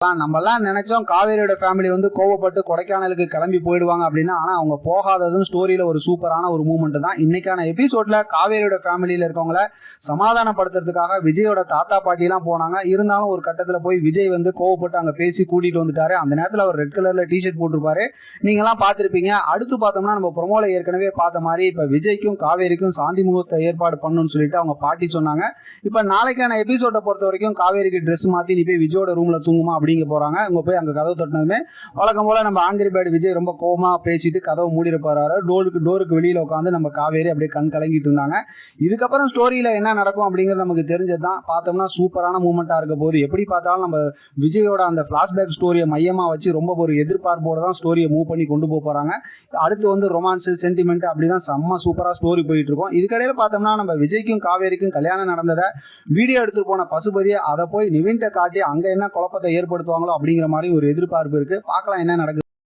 நம்மலாம் நினைச்சோம் காவேரியோட ஃபேமிலி வந்து கோவப்பட்டு கொடைக்கானலுக்கு கிளம்பி போயிடுவாங்க அப்படின்னா, ஆனா அவங்க போகாததும் ஸ்டோரியில ஒரு சூப்பரான ஒரு மூமெண்ட் தான். இன்னைக்கான எபிசோட்ல காவேரியோட ஃபேமிலியில இருக்கவங்கள சமாதானப்படுத்துறதுக்காக விஜயோட தாத்தா பாட்டி எல்லாம் போனாங்க. இருந்தாலும் ஒரு கட்டத்துல போய் விஜய் வந்து கோவப்பட்டு அங்க பேசி கூட்டிட்டு வந்துட்டாரு. அந்த நேரத்துல அவர் ரெட் கலர்ல டிஷர்ட் போட்டிருப்பாரு. நீங்க எல்லாம் பார்த்திருப்பீங்க. அடுத்து பார்த்தோம்னா நம்ம ப்ரோமோல ஏற்கனவே பார்த்த மாதிரி இப்ப விஜய்க்கும் காவேரிக்கும் சாந்தி முகூர்த்த ஏற்பாடு பண்ணணும்னு சொல்லிட்டு அவங்க பாட்டி சொன்னாங்க. இப்ப நாளைக்கான எபிசோட பொறுத்த வரைக்கும் காவேரிக்கு ட்ரெஸ் மாத்தி நீ போய் விஜயோட ரூம்ல தூங்குமா அப்படிங்க போறாங்க. அவங்க போய் அங்க கதவு தட்டினதுமே வழக்கம் போல நம்ம ஆங்கிரி பேர்டு விஜய் ரொம்ப கோவமா பேசிட்டு கதவை மூடிட போறாரு. டோருக்கு வெளியில உட்காந்து நம்ம காவேரி அப்படியே கண் கலங்கிட்டு இருந்தாங்க. இதுக்கப்புறம் ஸ்டோரியில என்ன நடக்கும் அப்படிங்கிறது நமக்கு தெரிஞ்சதுதான். பார்த்தோம்னா சூப்பரான மூமெண்டா இருக்க போது. எப்படி பார்த்தாலும் நம்ம விஜயோட அந்த பிளாஷ்பேக் ஸ்டோரியை மையமா வச்சு ரொம்ப ஒரு எதிர்பார்ப்போட தான் ஸ்டோரியை மூவ் பண்ணி கொண்டு போறாங்க. அடுத்து வந்து ரொமான்ஸ் சென்டிமெண்ட் அப்படிதான் செம்ம சூப்பரா ஸ்டோரி போயிட்டு இருக்கும். இதுக்கடையில பார்த்தோம்னா நம்ம விஜய்க்கும் காவேரிக்கும் கல்யாணம் நடந்ததை வீடியோ எடுத்துட்டு போன பசுபதியை அதை போய் நிவின்ட்ட காட்டி அங்க என்ன குழப்பத்தை ஏற்படுத்துவாங்களோ அப்படிங்கிற மாதிரி ஒரு எதிர்பார்ப்பு இருக்கு. பார்க்கலாம் என்ன நடக்குது.